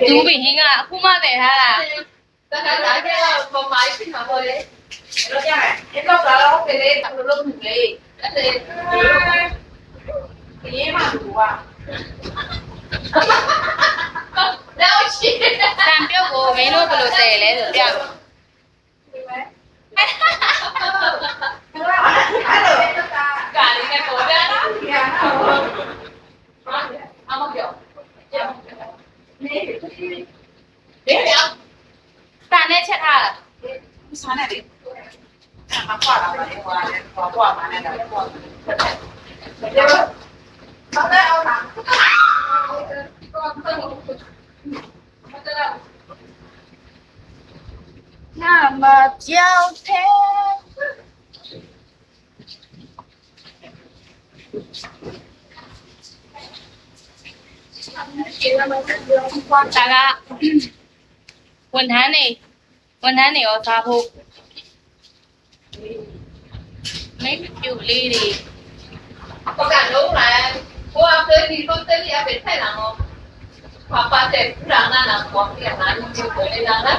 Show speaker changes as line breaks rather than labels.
တူးပြီးဟင်းကအခုမှတည်ထားတာ
တခါလာကြတော့ပုံမှန်ဖြစ်မှာပေါ့လေတော့ကြတယ်ဒီတော့ကတော့ကလေးဘယ်လိုလုပ်လဲအဲ့ဒါဒီမှာဘူးอ่ะတော့ရှိ
တံပြုတ်ကိုမင်းတို့ဘယ်လိုတည်လဲဆိုပြပါ
ကာလီနဲ့ပေါ်တာအမပြောနေရော
တန်နဲ့ချက်ထားတာ
စားနေတယ်မကွာလာပါလေကွာကွာမှာနေတာကွာဘာလဲအောင်လား
那么娇甜。大家ဝန်ထမ်းတွေရောစားဖို့မိတ်ကျူလေးတွေ
ပကံလုံးလားဟိုအဖေဒီတော့တယ်ရပဲထိုင်လာတော့ပပတဲ့ပူရာနာနာပေါ်ပြနာနေတယ်လေနာနာ